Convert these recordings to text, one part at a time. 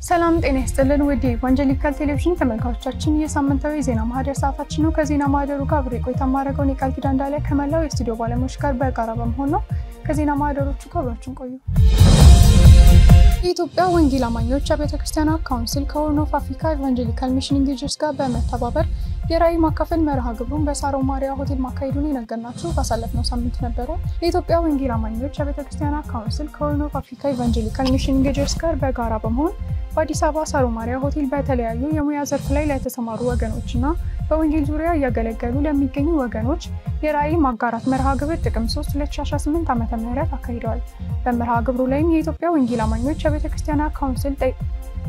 ሰላም ጤና ይስጥልን ውድ ኢቫንጀሊካል ቴሌቪዥን ተመልካቾቻችን የሳምንታዊ ዜና ማህደር ሰዓታችን ነው። ከዜና ማህደሩ ጋር አብሬ ቆይታ ማድረገው ኒቃል ኪዳን እንዳለ ከመላው የስቱዲዮ ባለሙያዎች ጋር በጋራ በመሆን ነው። ከዜና ማህደሮቹ ጋር አብራችሁን ቆዩ። የኢትዮጵያ ወንጌል አማኞች አብያተ ክርስቲያናት ካውንስል ከሆርን ኦፍ አፍሪካ ኢቫንጀሊካል ሚሽን ኢንጌጀርስ ጋር በመተባበር የራዕይ ማካፈል መርሃ ግብሩን በሳሮ ማሪያ ሆቴል ማካሄዱን ይነገርናችሁ ባሳለፍነው ሳምንት ነበር። የኢትዮጵያ ወንጌል አማኞች አብያተ ክርስቲያናት ካውንስል ከሆርን ኦፍ አፍሪካ ኢቫንጀሊካል ሚሽን ኢንጌጀርስ ጋር በጋራ በመሆን በአዲስ አበባ ሳሮ ማሪያ ሆቴል በተለያዩ የሙያ ዘርፍ ላይ ለተሰማሩ ወገኖችና በወንጌል ዙሪያ ያገለገሉ ለሚገኙ ወገኖች የራዕይ ማጋራት መርሃ ግብር ጥቅምት 3 2018 ዓመተ ምህረት አካሂደዋል። በመርሃ ግብሩ ላይም የኢትዮጵያ ወንጌል አማኞች አብያተ ክርስቲያናት ካውንስል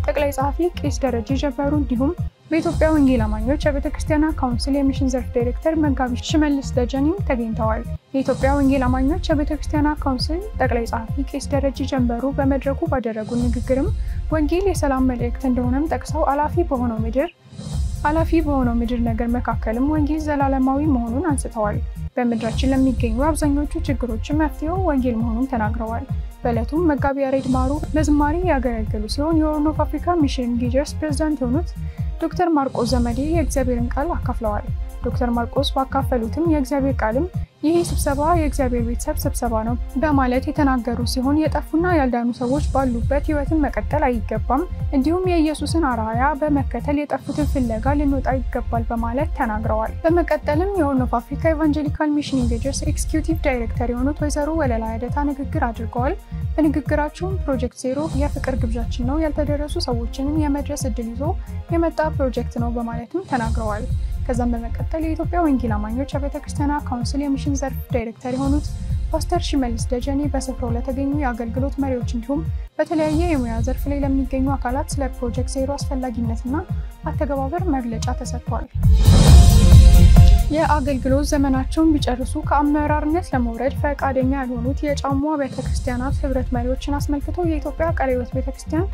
ጠቅላይ ጸሐፊ ቄስ ደረጀ ጀበሩ እንዲሁም በኢትዮጵያ ወንጌል አማኞች አብያተ ክርስቲያናት ካውንስል የሚሽን ዘርፍ ዳይሬክተር መጋቢ ሽመልስ ደጀኔ ተገኝተዋል። የኢትዮጵያ ወንጌል አማኞች አብያተ ክርስቲያናት ካውንስል ጠቅላይ ጸሐፊ ቄስ ደረጀ ጀበሩ በመድረኩ ባደረጉት ንግግርም ወንጌል የሰላም መልእክት እንደሆነም ጠቅሰው አላፊ በሆነው ምድር ነገር መካከልም ወንጌል ዘላለማዊ መሆኑን አንስተዋል። በምድራችን ለሚገኙ አብዛኞቹ ችግሮች መፍትሄው ወንጌል መሆኑን ተናግረዋል። በዕለቱም መጋቢ ያሬድ ማሩ በዝማሬ ያገለገሉ ሲሆን የሆርን ኦፍ አፍሪካ ሚሽን ኢንጌጀርስ ፕሬዝዳንት የሆኑት ዶክተር ማርቆስ ዘመዴ የእግዚአብሔርን ቃል አካፍለዋል። ዶክተር ማርቆስ ባካፈሉትም የእግዚአብሔር ቃልም ይሄ ስብሰባ የእግዚአብሔር ቤተሰብ ስብሰባ ነው በማለት የተናገሩ ሲሆን የጠፉና ያልዳኑ ሰዎች ባሉበት ህይወትን መቀጠል አይገባም፣ እንዲሁም የኢየሱስን አርአያ በመከተል የጠፉትን ፍለጋ ልንወጣ ይገባል በማለት ተናግረዋል። በመቀጠልም የሆርን ኦፍ አፍሪካ ኢቫንጀሊካል ሚሽን ኢንጌጀርስ ኤክስኪዩቲቭ ዳይሬክተር የሆኑት ወይዘሮ ወለላ ያደታ ንግግር አድርገዋል። በንግግራቸውም ፕሮጀክት ዜሮ የፍቅር ግብዣችን ነው፣ ያልተደረሱ ሰዎችንም የመድረስ እድል ይዞ የመጣ ፕሮጀክት ነው በማለትም ተናግረዋል። ከዛም በመቀጠል የኢትዮጵያ ወንጌል አማኞች አብያተ ክርስቲያናት ካውንስል የሚሽን ዘርፍ ዳይሬክተር የሆኑት ፓስተር ሽመልስ ደጀኔ በስፍራው ለተገኙ የአገልግሎት መሪዎች እንዲሁም በተለያየ የሙያ ዘርፍ ላይ ለሚገኙ አካላት ስለ ፕሮጀክት ዜሮ አስፈላጊነትና አተገባበር መግለጫ ተሰጥቷል። የአገልግሎት ዘመናቸውን ቢጨርሱ ከአመራርነት ለመውረድ ፈቃደኛ ያልሆኑት የጫሙ አብያተ ክርስቲያናት ህብረት መሪዎችን አስመልክቶ የኢትዮጵያ ቃለ ሕይወት ቤተክርስቲያን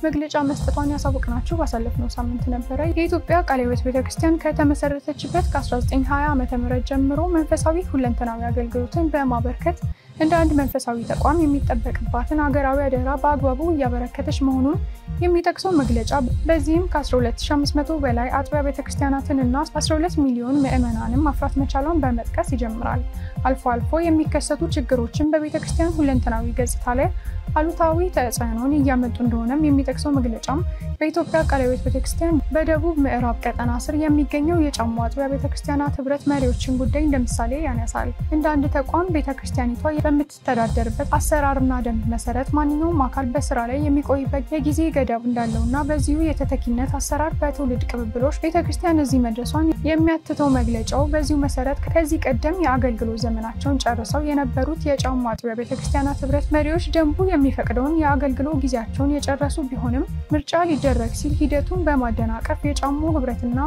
መግለጫ መስጠቷን ያሳወቅናችሁ ባሳለፍነው ሳምንት ነበር። የኢትዮጵያ ቃለ ሕይወት ቤተክርስቲያን ከተመሰረተችበት ከ1920 ዓመተ ምህረት ጀምሮ መንፈሳዊ ሁለንተናዊ አገልግሎትን በማበርከት እንደ አንድ መንፈሳዊ ተቋም የሚጠበቅባትን ሀገራዊ አደራ በአግባቡ እያበረከተች መሆኑን የሚጠቅሰው መግለጫ በዚህም ከ12500 በላይ አጥቢያ ቤተክርስቲያናትን እና 12 ሚሊዮን ምዕመናንን ማፍራት መቻሏን በመጥቀስ ይጀምራል። አልፎ አልፎ የሚከሰቱ ችግሮችን በቤተክርስቲያን ሁለንተናዊ ገጽታ ላይ አሉታዊ ተጽዕኖን እያመጡ እንደሆነም የሚጠቅሰው መግለጫም በኢትዮጵያ ቃለ ሕይወት ቤተክርስቲያን በደቡብ ምዕራብ ቀጠና ስር የሚገኘው የጫሙ አጥቢያ ቤተክርስቲያናት ህብረት መሪዎችን ጉዳይ እንደምሳሌ ያነሳል። እንደ አንድ ተቋም ቤተክርስቲያኒቷ በምትተዳደርበት አሰራርና ደንብ መሰረት ማንኛውም አካል በስራ ላይ የሚቆይበት የጊዜ ገደብ እንዳለውና በዚሁ የተተኪነት አሰራር በትውልድ ቅብብሎች ቤተክርስቲያን እዚህ መድረሷን የሚያትተው መግለጫው በዚሁ መሰረት ከዚህ ቀደም የአገልግሎት ዘመናቸውን ጨርሰው የነበሩት የጫሙ አጥቢያ ቤተክርስቲያናት ህብረት መሪዎች ደንቡ የሚፈቅደውን የአገልግሎት ጊዜያቸውን የጨረሱ ቢሆንም ምርጫ ሊደረግ ሲል ሂደቱን በማደናቀፍ የጫሙ ህብረትና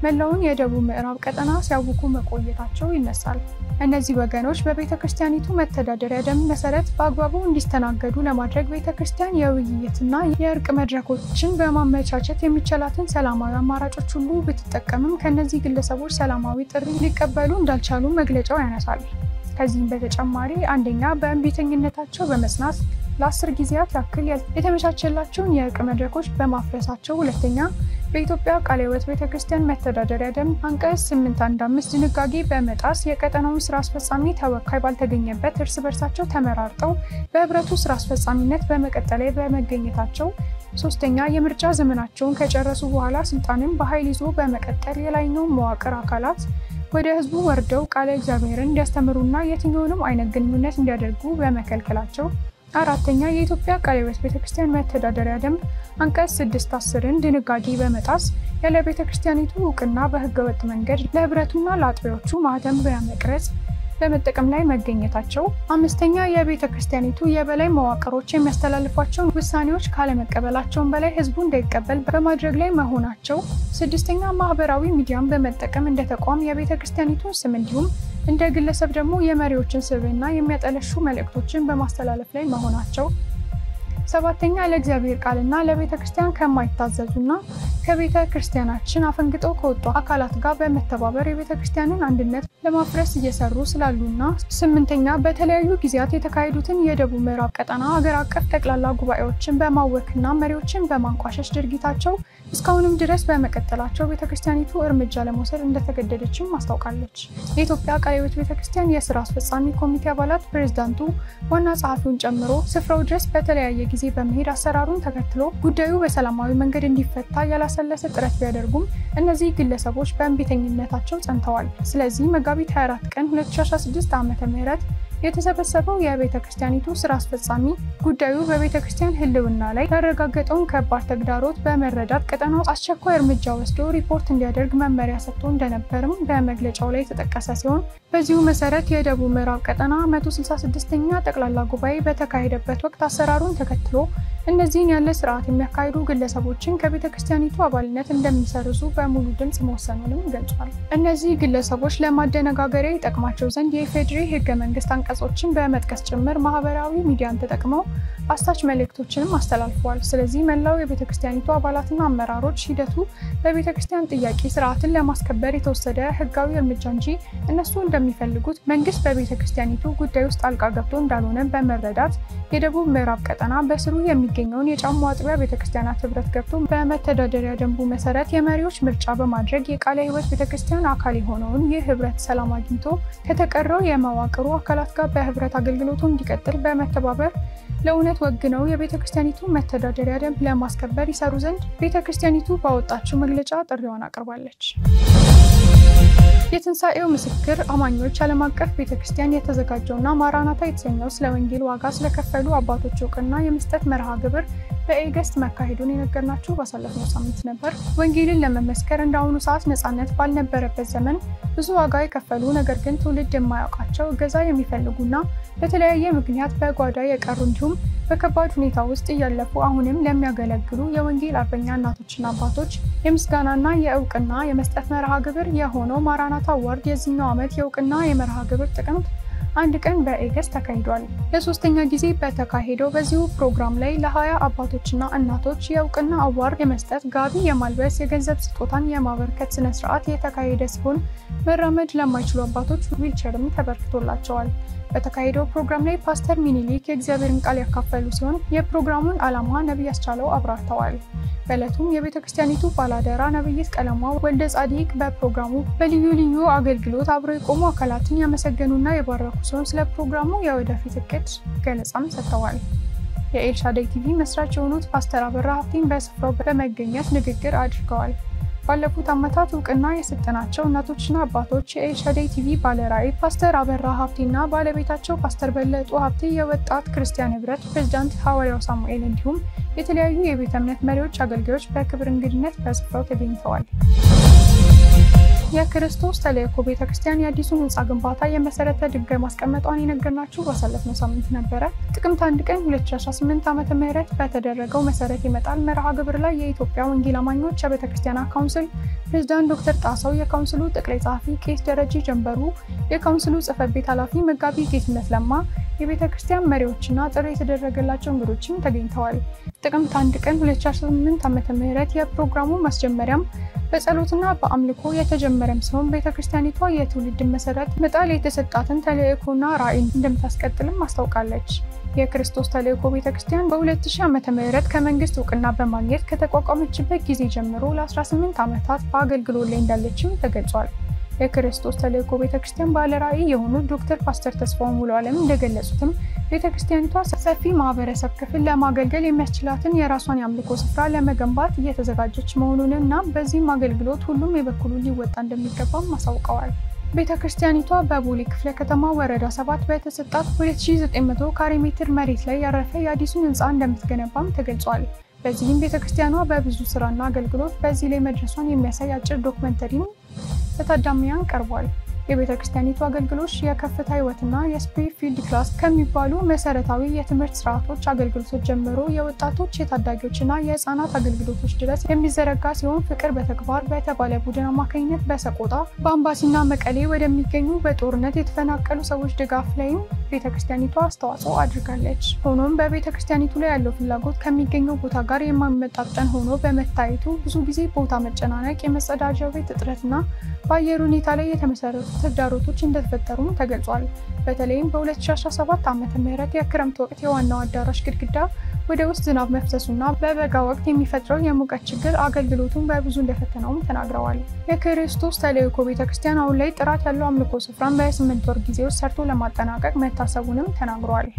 መላውን የደቡብ ምዕራብ ቀጠና ሲያውኩ መቆየታቸው ይነሳል። እነዚህ ወገኖች በቤተክርስቲያኒቱ መተዳደሪያ ደንብ መሰረት በአግባቡ እንዲስተናገዱ ለማድረግ ቤተክርስቲያን የውይይትና የእርቅ መድረኮችን በማመቻቸት የሚቻላትን ሰላማዊ አማራጮች ሁሉ ብትጠቀምም ከነዚህ ግለሰቦች ሰላማዊ ጥሪ ሊቀበሉ እንዳልቻሉ መግለጫው ያነሳል። ከዚህም በተጨማሪ አንደኛ በእንቢተኝነታቸው በመጽናት ለ10 ጊዜያት ያክል የተመቻቸላቸውን የእርቅ መድረኮች በማፍረሳቸው፣ ሁለተኛ በኢትዮጵያ ቃለ ሕይወት ቤተክርስቲያን መተዳደሪያ ደንብ አንቀጽ 815 ድንጋጌ በመጣስ የቀጠናዊ ስራ አስፈጻሚ ተወካይ ባልተገኘበት እርስ በርሳቸው ተመራርጠው በህብረቱ ስራ አስፈጻሚነት በመቀጠል ላይ በመገኘታቸው፣ ሶስተኛ የምርጫ ዘመናቸውን ከጨረሱ በኋላ ስልጣንን በኃይል ይዞ በመቀጠል የላይኛው መዋቅር አካላት ወደ ህዝቡ ወርደው ቃለ እግዚአብሔርን እንዲያስተምሩና የትኛውንም አይነት ግንኙነት እንዲያደርጉ በመከልከላቸው፣ አራተኛ የኢትዮጵያ ቃለ ሕይወት ቤተክርስቲያን መተዳደሪያ ደንብ አንቀጽ 610 ድንጋጌ በመጣስ ያለ ቤተክርስቲያኒቱ ዕውቅና በህገወጥ መንገድ ለህብረቱና ለአጥቢያዎቹ ማህተም በመቅረጽ በመጠቀም ላይ መገኘታቸው፣ አምስተኛ የቤተክርስቲያኒቱ የበላይ መዋቅሮች የሚያስተላልፏቸውን ውሳኔዎች ካለመቀበላቸውን በላይ ህዝቡ እንዳይቀበል በማድረግ ላይ መሆናቸው፣ ስድስተኛ ማህበራዊ ሚዲያን በመጠቀም እንደ ተቋም የቤተክርስቲያኒቱን ስም እንዲሁም እንደ ግለሰብ ደግሞ የመሪዎችን ስብዕና የሚያጠለሹ መልእክቶችን በማስተላለፍ ላይ መሆናቸው፣ ሰባተኛ ለእግዚአብሔር ቃልና ለቤተክርስቲያን ከማይታዘዙና ከቤተክርስቲያናችን አፈንግጠው ከወጡ አካላት ጋር በመተባበር የቤተክርስቲያንን አንድነት ለማፍረስ እየሰሩ ስላሉና ስምንተኛ በተለያዩ ጊዜያት የተካሄዱትን የደቡብ ምዕራብ ቀጠና ሀገር አቀፍ ጠቅላላ ጉባኤዎችን በማወክና መሪዎችን በማንቋሸሽ ድርጊታቸው እስካሁንም ድረስ በመቀጠላቸው ቤተክርስቲያኒቱ እርምጃ ለመውሰድ እንደተገደደችም አስታውቃለች። የኢትዮጵያ ቃለ ሕይወት ቤተክርስቲያን የሥራ አስፈጻሚ ኮሚቴ አባላት ፕሬዝዳንቱ ዋና ጸሐፊውን ጨምሮ ስፍራው ድረስ በተለያየ ጊዜ በመሄድ አሰራሩን ተከትሎ ጉዳዩ በሰላማዊ መንገድ እንዲፈታ ያላሰለሰ ጥረት ቢያደርጉም እነዚህ ግለሰቦች በእንቢተኝነታቸው ጸንተዋል። ስለዚህ መጋቢት 24 ቀን 2016 ዓ.ም የተሰበሰበው የቤተክርስቲያኒቱ ሥራ አስፈጻሚ ጉዳዩ በቤተክርስቲያን ህልውና ላይ ያረጋገጠውን ከባድ ተግዳሮት በመረዳት ቀጠናው አስቸኳይ እርምጃ ወስዶ ሪፖርት እንዲያደርግ መመሪያ ሰጥቶ እንደነበርም በመግለጫው ላይ የተጠቀሰ ሲሆን በዚሁ መሰረት የደቡብ ምዕራብ ቀጠና 166ኛ ጠቅላላ ጉባኤ በተካሄደበት ወቅት አሰራሩን ተከትሎ እነዚህን ያለ ስርዓት የሚያካሂዱ ግለሰቦችን ከቤተክርስቲያኒቱ አባልነት እንደሚሰርዙ በሙሉ ድምጽ መወሰኑንም ገልጿል። እነዚህ ግለሰቦች ለማደነጋገሪያ ይጠቅማቸው ዘንድ የኢፌዴሪ ህገ መንግስት አንቀጾችን በመጥቀስ ጭምር ማህበራዊ ሚዲያን ተጠቅመው አስታች መልእክቶችንም አስተላልፈዋል። ስለዚህ መላው የቤተክርስቲያኒቱ አባላትና አመራሮች ሂደቱ በቤተክርስቲያን ጥያቄ ስርዓትን ለማስከበር የተወሰደ ህጋዊ እርምጃ እንጂ እነሱ እንደሚፈልጉት መንግስት በቤተክርስቲያኒቱ ጉዳይ ውስጥ ጣልቃ ገብቶ እንዳልሆነ በመረዳት የደቡብ ምዕራብ ቀጠና በስሩ የሚገኘውን የጫሙ አጥቢያ ቤተክርስቲያናት ህብረት ገብቶ በመተዳደሪያ ደንቡ መሰረት የመሪዎች ምርጫ በማድረግ የቃለ ሕይወት ቤተክርስቲያን አካል የሆነውን ይህ ህብረት ሰላም አግኝቶ ከተቀረው የመዋቅሩ አካላት ጋር በህብረት አገልግሎቱ እንዲቀጥል በመተባበር ለእውነት ወግነው የቤተክርስቲያኒቱ መተዳደሪያ ደንብ ለማስከበር ይሰሩ ዘንድ ቤተክርስቲያኒቱ ባወጣችው መግለጫ ጥሪዋን አቅርባለች። የትንሳኤው ምስክር አማኞች ዓለም አቀፍ ቤተክርስቲያን የተዘጋጀውና ማራናታ የተሰኘው ስለ ወንጌል ዋጋ ስለከፈሉ አባቶች ዕውቅና የመስጠት መርሃ ግብር በኤገስት መካሄዱን የነገርናችሁ ባሳለፍነው ሳምንት ነበር። ወንጌልን ለመመስከር እንዳሁኑ ሰዓት ነፃነት ባልነበረበት ዘመን ብዙ ዋጋ የከፈሉ ነገር ግን ትውልድ የማያውቃቸው እገዛ የሚፈልጉና በተለያየ ምክንያት በጓዳ የቀሩ እንዲሁም በከባድ ሁኔታ ውስጥ ያለፉ አሁንም ለሚያገለግሉ የወንጌል አርበኛ እናቶችና አባቶች የምስጋናና የዕውቅና የመስጠት መርሃ ግብር የሆነው ማራናታ አዋርድ የዚህኛው ዓመት የዕውቅና የመርሃ ግብር ጥቅምት 1 ቀን በኤገስት ተካሂዷል። ለሶስተኛ ጊዜ በተካሄደው በዚሁ ፕሮግራም ላይ ለ20 አባቶችና እናቶች የዕውቅና አዋርድ የመስጠት ጋቢ የማልበስ የገንዘብ ስጦታን የማበርከት ስነ ስርዓት የተካሄደ ሲሆን መራመድ ለማይችሉ አባቶች ዊልቸርም ተበርክቶላቸዋል። በተካሄደው ፕሮግራም ላይ ፓስተር ሚኒሊክ የእግዚአብሔርን ቃል ያካፈሉ ሲሆን የፕሮግራሙን ዓላማ ነብይ አስቻለው አብራርተዋል። በዕለቱም የቤተክርስቲያኒቱ ባላደራ ነብይት ቀለሟ ወልደ ጻዲቅ በፕሮግራሙ በልዩ ልዩ አገልግሎት አብረው የቆሙ አካላትን ያመሰገኑና የባረኩ ሲሆን ስለ ፕሮግራሙ የወደፊት እቅድ ገለጻም ሰጥተዋል። የኤልሻዳይ ቲቪ መስራች የሆኑት ፓስተር አበራ ሀፍቲን በስፍራው በመገኘት ንግግር አድርገዋል። ባለፉት ዓመታት ዕውቅና የሰጠናቸው እናቶችና አባቶች የኤልሻዳይ ቲቪ ባለራዕይ ፓስተር አበራ ሀፍቲና ባለቤታቸው ፓስተር በለጡ ሀፍቲ የወጣት ክርስቲያን ህብረት ፕሬዝዳንት ሐዋርያው ሳሙኤል እንዲሁም የተለያዩ የቤተ እምነት መሪዎች አገልጋዮች በክብር እንግድነት በስፍራው ተገኝተዋል። የክርስቶስ ተልእኮ ቤተክርስቲያን የአዲሱ ህንጻ ግንባታ የመሰረተ ድንጋይ ማስቀመጧን የነገርናችሁ ባሳለፍነው ሳምንት ነበር። ጥቅምት 1 ቀን 2018 ዓ.ም በተደረገው መሰረት ይመጣል መርሃ ግብር ላይ የኢትዮጵያ ወንጌል አማኞች የቤተክርስቲያን ካውንስል ፕሬዝዳንት ዶክተር ጣሰው፣ የካውንስሉ ጠቅላይ ጸሐፊ ቄስ ደረጀ ጀንበሩ፣ የካውንስሉ ጽሕፈት ቤት ኃላፊ መጋቢ ጌትነት ለማ፣ የቤተክርስቲያን መሪዎችና ጥሪ የተደረገላቸው እንግዶችም ተገኝተዋል። ጥቅምት 1 ቀን 2018 ዓ.ም የፕሮግራሙ ማስጀመሪያም በጸሎትና በአምልኮ የተጀመረም ሲሆን ቤተክርስቲያኒቷ የትውልድ መሰረት መጣል የተሰጣትን ተልእኮና ራዕይ እንደምታስቀጥልም አስታውቃለች። የክርስቶስ ተልእኮ ቤተክርስቲያን በ2000 ዓ.ም ከመንግስት ዕውቅና በማግኘት ከተቋቋመችበት ጊዜ ጀምሮ ለ18 ዓመታት በአገልግሎት ላይ እንዳለችም ተገልጿል። የክርስቶስ ተልእኮ ቤተክርስቲያን ባለራዕይ የሆኑት ዶክተር ፓስተር ተስፋው ሙሉ ዓለም እንደገለጹትም ቤተክርስቲያኒቷ ሰፊ ማህበረሰብ ክፍል ለማገልገል የሚያስችላትን የራሷን የአምልኮ ስፍራ ለመገንባት እየተዘጋጀች መሆኑንና በዚህም አገልግሎት ሁሉም የበኩሉን ሊወጣ እንደሚገባም አሳውቀዋል። ቤተክርስቲያኒቷ በቦሌ ክፍለ ከተማ ወረዳ 7 በተሰጣት 2900 ካሬ ሜትር መሬት ላይ ያረፈ የአዲሱን ህንጻ እንደምትገነባም ተገልጿል። በዚህም ቤተክርስቲያኗ በብዙ ስራና አገልግሎት በዚህ ላይ መድረሷን የሚያሳይ አጭር ዶክመንተሪም ለታዳሚያን ቀርቧል። የቤተክርስቲያኒቱ አገልግሎት የከፍታ ህይወትና የስፒሪት ፊልድ ክላስ ከሚባሉ መሰረታዊ የትምህርት ስርዓቶች አገልግሎቶች ጀምሮ የወጣቶች የታዳጊዎችና የህፃናት አገልግሎቶች ድረስ የሚዘረጋ ሲሆን ፍቅር በተግባር በተባለ ቡድን አማካኝነት በሰቆጣ በአምባሲና መቀሌ ወደሚገኙ በጦርነት የተፈናቀሉ ሰዎች ድጋፍ ላይም ቤተክርስቲያኒቷ አስተዋጽኦ አድርጋለች። ሆኖም በቤተክርስቲያኒቱ ላይ ያለው ፍላጎት ከሚገኘው ቦታ ጋር የማይመጣጠን ሆኖ በመታየቱ ብዙ ጊዜ ቦታ መጨናነቅ፣ የመጸዳጃ ቤት እጥረትና በአየር ሁኔታ ላይ የተመሰረቱ ተግዳሮቶች እንደተፈጠሩም ተገልጿል። በተለይም በ2017 ዓመተ ምህረት የክረምት ወቅት የዋናው አዳራሽ ግድግዳ ወደ ውስጥ ዝናብ መፍሰሱና በበጋ ወቅት የሚፈጥረው የሙቀት ችግር አገልግሎቱን በብዙ እንደፈተነውም ተናግረዋል። የክርስቶስ ተልእኮ ቤተክርስቲያን አሁን ላይ ጥራት ያለው አምልኮ ስፍራን በ8 ወር ጊዜ ውስጥ ሰርቶ ለማጠናቀቅ መታሰቡንም ተናግሯል።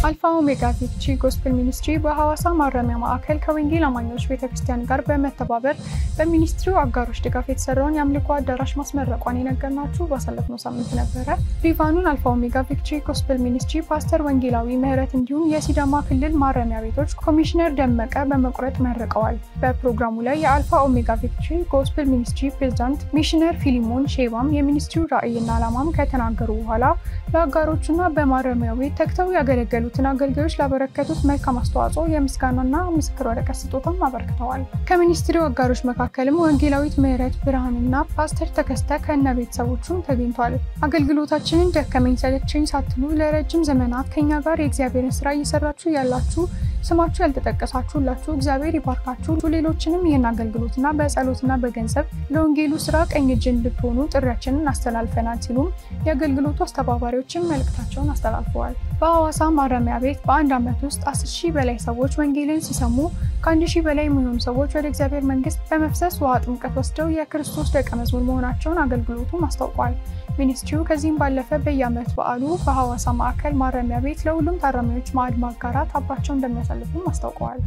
አልፋ ኦሜጋ ቪክትሪ ጎስፔል ሚኒስትሪ በሐዋሳ ማረሚያ ማዕከል ከወንጌል አማኞች ቤተክርስቲያን ጋር በመተባበር በሚኒስትሪው አጋሮች ድጋፍ የተሰራውን የአምልኮ አዳራሽ ማስመረቋን የነገርናችሁ ባሳለፍነው ሳምንት ነበረ። ሪቫኑን አልፋ ኦሜጋ ቪክትሪ ጎስፔል ሚኒስትሪ ፓስተር ወንጌላዊ ምህረት እንዲሁም የሲዳማ ክልል ማረሚያ ቤቶች ኮሚሽነር ደመቀ በመቁረጥ መርቀዋል። በፕሮግራሙ ላይ የአልፋ ኦሜጋ ቪክትሪ ጎስፔል ሚኒስትሪ ፕሬዝዳንት ሚሽነር ፊሊሞን ሼባም የሚኒስትሪው ራዕይና ዓላማም ከተናገሩ በኋላ ለአጋሮቹና በማረሚያው ቤት ተክተው ያገለገሉትን አገልጋዮች ላበረከቱት መልካም አስተዋጽኦ የምስጋናና ምስክር ወረቀት ስጦታም አበርክተዋል። ከሚኒስትሪው አጋሮች መካከልም ወንጌላዊት ምህረት ብርሃንና ፓስተር ተከስተ ከነ ቤተሰቦቹም ተገኝቷል። አገልግሎታችንን ደከመኝ ሰለቸኝ ሳትሉ ለረጅም ዘመናት ከኛ ጋር የእግዚአብሔርን ስራ እየሰራችሁ ያላችሁ ስማችሁ ያልተጠቀሳችሁላችሁ እግዚአብሔር ይባርካችሁ። ሌሎችንም ይህን አገልግሎትና በጸሎትና በገንዘብ ለወንጌሉ ስራ ቀኝ እጅ እንድትሆኑ ጥሪያችንን አስተላልፈናል ሲሉም የአገልግሎቱ አስተባባሪዎችም መልእክታቸውን አስተላልፈዋል። በሐዋሳ ማረሚያ ቤት በአንድ ዓመት ውስጥ 10,000 በላይ ሰዎች ወንጌልን ሲሰሙ ከ1,000 በላይ የሚሆኑ ሰዎች ወደ እግዚአብሔር መንግስት በመፍሰስ ውሃ ጥምቀት ወስደው የክርስቶስ ደቀ መዝሙር መሆናቸውን አገልግሎቱም አስታውቋል። ሚኒስትሪው ከዚህም ባለፈ በየዓመት በዓሉ በሐዋሳ ማዕከል ማረሚያ ቤት ለሁሉም ታራሚዎች ማዕድ ማጋራት አብራቸው እንደሚያሳልፉም አስታውቀዋል።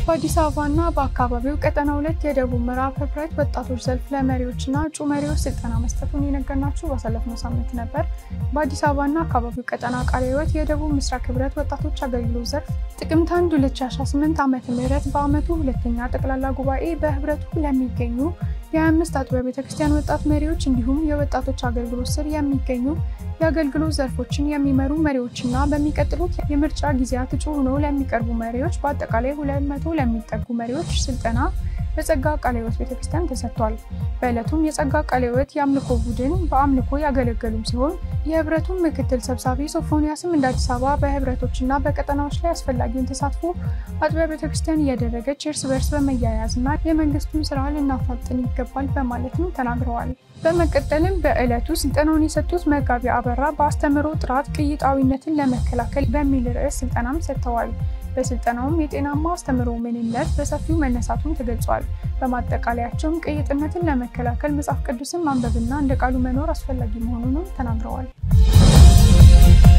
በአዲስ አበባና በአካባቢው ቀጠና 2 የደቡብ ምዕራብ ህብረት ወጣቶች ሰልፍ ለመሪዎችና እጩ መሪዎች ስልጠና መስጠቱን የነገርናችሁ ባሳለፍነው ሳምንት ነበር። በአዲስ አበባና አካባቢው ቀጠና ቃለ ሕይወት የደቡብ ምስራቅ ህብረት ወጣቶች አገልግሎት ዘርፍ ጥቅምት 1 2018 ዓመተ ምህረት በአመቱ ሁለተኛ ጠቅላላ ጉባኤ በህብረቱ ለሚገኙ የ25 አጥቢያ ቤተክርስቲያን ወጣት መሪዎች እንዲሁም የወጣቶች አገልግሎት ስር የሚገኙ የአገልግሎት ዘርፎችን የሚመሩ መሪዎችና በሚቀጥሉት የምርጫ ጊዜያት እጩ ሆነው ለሚቀርቡ መሪዎች በአጠቃላይ 200 ለሚጠጉ መሪዎች ስልጠና በጸጋ ቃለ ሕይወት ቤተክርስቲያን ተሰጥቷል። በዕለቱም የጸጋ ቃለ ሕይወት የአምልኮ ቡድን በአምልኮ ያገለገሉም ሲሆን የህብረቱን ምክትል ሰብሳቢ ሶፎንያስም እንደ አዲስ አበባ በህብረቶችና በቀጠናዎች ላይ አስፈላጊውን ተሳትፎ አጥቢያ ቤተክርስቲያን እያደረገች እርስ በርስ በመያያዝና የመንግስቱን ስራ ልናፋጥን ይገባል በማለትም ተናግረዋል። በመቀጠልም በዕለቱ ስልጠናውን የሰጡት መጋቢ አበራ በአስተምህሮ ጥራት ቅይጣዊነትን ለመከላከል በሚል ርዕስ ስልጠናም ሰጥተዋል። በስልጠናውም የጤናማ አስተምህሮ ምንነት በሰፊው መነሳቱን ተገልጿል። በማጠቃለያቸውም ቅይጥነትን ለመከላከል መጽሐፍ ቅዱስን ማንበብና እንደ ቃሉ መኖር አስፈላጊ መሆኑን ተናግረዋል።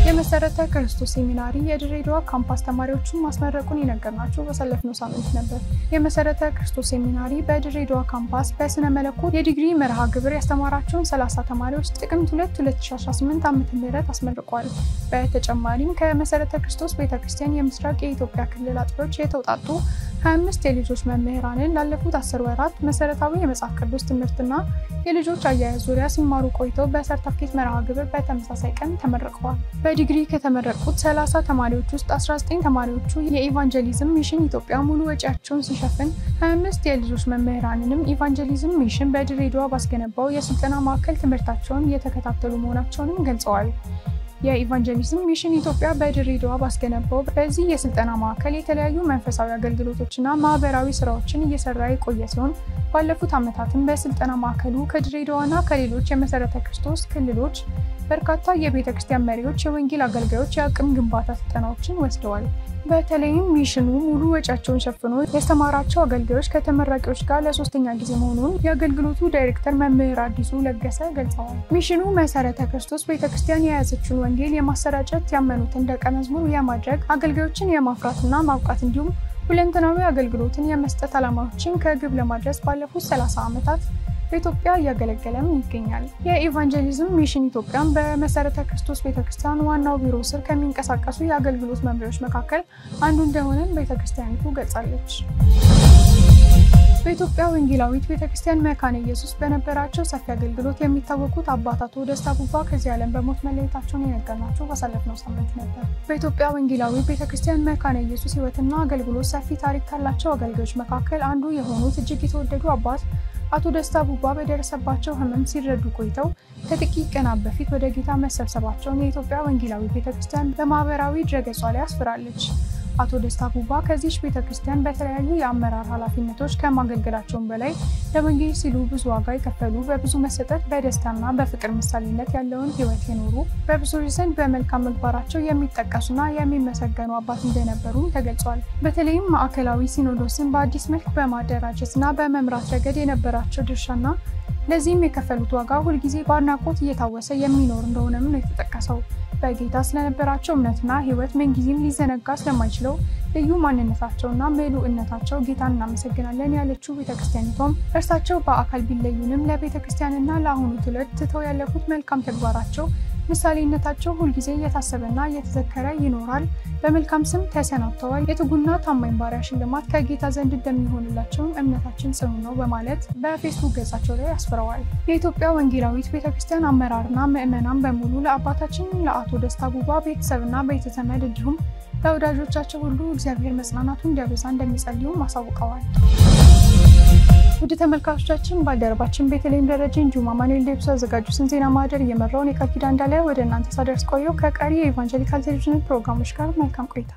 የመሰረተ ክርስቶስ ሴሚናሪ የድሬዳዋ ካምፓስ ተማሪዎችን ማስመረቁን የነገርናችሁ ባሳለፍነው ሳምንት ነበር። የመሰረተ ክርስቶስ ሴሚናሪ በድሬዳዋ ካምፓስ በስነ መለኮት የዲግሪ መርሃ ግብር ያስተማራቸውን 30 ተማሪዎች ጥቅምት 2 2018 ዓ.ም አስመርቋል። በተጨማሪም ከመሰረተ ክርስቶስ ቤተክርስቲያን የምስራቅ የኢትዮጵያ ክልል አጥቢያዎች የተውጣጡ 25 የልጆች መምህራንን ላለፉት 10 ወራት መሰረታዊ የመጽሐፍ ቅዱስ ትምህርትና የልጆች አያያዝ ዙሪያ ሲማሩ ቆይተው በሰርተፍኬት መርሃ ግብር በተመሳሳይ ቀን ተመርቀዋል። በዲግሪ ከተመረቁት 30 ተማሪዎች ውስጥ 19 ተማሪዎቹ የኢቫንጀሊዝም ሚሽን ኢትዮጵያ ሙሉ ወጪያቸውን ሲሸፍን 25 የልጆች መምህራንንም ኢቫንጀሊዝም ሚሽን በድሬዳዋ ባስገነባው የስልጠና ማዕከል ትምህርታቸውን እየተከታተሉ መሆናቸውንም ገልጸዋል። የኢቫንጀሊዝም ሚሽን ኢትዮጵያ በድሬዳዋ ባስገነባው በዚህ የስልጠና ማዕከል የተለያዩ መንፈሳዊ አገልግሎቶችና ማህበራዊ ስራዎችን እየሰራ የቆየ ሲሆን ባለፉት ዓመታትም በስልጠና ማዕከሉ ከድሬዳዋና ከሌሎች የመሰረተ ክርስቶስ ክልሎች በርካታ የቤተክርስቲያን መሪዎች፣ የወንጌል አገልጋዮች የአቅም ግንባታ ስልጠናዎችን ወስደዋል። በተለይም ሚሽኑ ሙሉ ወጪያቸውን ሸፍኖ ያስተማራቸው አገልጋዮች ከተመራቂዎች ጋር ለሶስተኛ ጊዜ መሆኑን የአገልግሎቱ ዳይሬክተር መምህር አዲሱ ለገሰ ገልጸዋል። ሚሽኑ መሰረተ ክርስቶስ ቤተክርስቲያን የያዘችውን ወንጌል የማሰራጨት ያመኑትን ደቀ መዝሙር የማድረግ አገልጋዮችን የማፍራትና ማብቃት እንዲሁም ሁለንተናዊ አገልግሎትን የመስጠት ዓላማዎችን ከግብ ለማድረስ ባለፉት 30 ዓመታት በኢትዮጵያ እያገለገለም ይገኛል። የኢቫንጀሊዝም ሚሽን ኢትዮጵያን በመሰረተ ክርስቶስ ቤተክርስቲያን ዋናው ቢሮ ስር ከሚንቀሳቀሱ የአገልግሎት መምሪያዎች መካከል አንዱ እንደሆነ ቤተክርስቲያኒቱ ገልጻለች። በኢትዮጵያ ወንጌላዊት ቤተክርስቲያን መካነ ኢየሱስ በነበራቸው ሰፊ አገልግሎት የሚታወቁት አባት አቶ ደስታ ቡባ ከዚህ ዓለም በሞት መለየታቸውን የነገርናችሁ ባሳለፍነው ሳምንት ነበር። በኢትዮጵያ ወንጌላዊት ቤተክርስቲያን መካነ ኢየሱስ ሕይወትና አገልግሎት ሰፊ ታሪክ ካላቸው አገልጋዮች መካከል አንዱ የሆኑት እጅግ የተወደዱ አባት አቶ ደስታ ቡባ በደረሰባቸው ህመም ሲረዱ ቆይተው ከጥቂት ቀናት በፊት ወደ ጌታ መሰብሰባቸውን የኢትዮጵያ ወንጌላዊት ቤተክርስቲያን በማህበራዊ ድረገጿ ላይ አስፍራለች። አቶ ደስታ ቡባ ከዚህ ቤተክርስቲያን በተለያዩ የአመራር ኃላፊነቶች ከማገልገላቸው በላይ ለወንጌል ሲሉ ብዙ ዋጋ የከፈሉ በብዙ መሰጠት በደስታና በፍቅር ምሳሌነት ያለውን ህይወት የኖሩ በብዙዎች ዘንድ በመልካም ምግባራቸው የሚጠቀሱና የሚመሰገኑ አባት እንደነበሩ ተገልጿል። በተለይም ማዕከላዊ ሲኖዶስን በአዲስ መልክ በማደራጀትና በመምራት ረገድ የነበራቸው ድርሻና ለዚህም የከፈሉት ዋጋ ሁልጊዜ በአድናቆት እየታወሰ የሚኖር እንደሆነም ነው የተጠቀሰው። በጌታ ስለነበራቸው እምነትና ህይወት ምንጊዜም ሊዘነጋ ስለማይችለው ልዩ ማንነታቸውና ምሉዕነታቸው ጌታን እናመሰግናለን ያለችው ቤተክርስቲያኒቷም እርሳቸው በአካል ቢለዩንም ለቤተክርስቲያንና ለአሁኑ ትውልድ ትተው ያለፉት መልካም ተግባራቸው ምሳሌነታቸው ሁልጊዜ እየታሰበና እየተዘከረ ይኖራል። በመልካም ስም ተሰናብተዋል። የትጉና ታማኝ ባሪያ ሽልማት ከጌታ ዘንድ እንደሚሆንላቸው እምነታችን ጽኑ ነው በማለት በፌስቡክ ገጻቸው ላይ አስፍረዋል። የኢትዮጵያ ወንጌላዊት ቤተክርስቲያን አመራርና ምዕመናን በሙሉ ለአባታችን ለአቶ ደስታ ቡባ ቤተሰብና ቤተዘመድ እንዲሁም ለወዳጆቻቸው ሁሉ እግዚአብሔር መጽናናቱን እንዲያበዛ እንደሚጸልዩ አሳውቀዋል። ውድ ተመልካቾቻችን ባልደረባችን ቤተልሔም ደረጀ እንዲሁም አማኑኤል ዴብሶ ያዘጋጁትን ዜና ማህደር እየመራውን የቃል ኪዳን እንዳለ ወደ እናንተ ሳደርስ ቆየው። ከቀሪ የኢቫንጀሊካል ቴሌቪዥን ፕሮግራሞች ጋር መልካም ቆይታ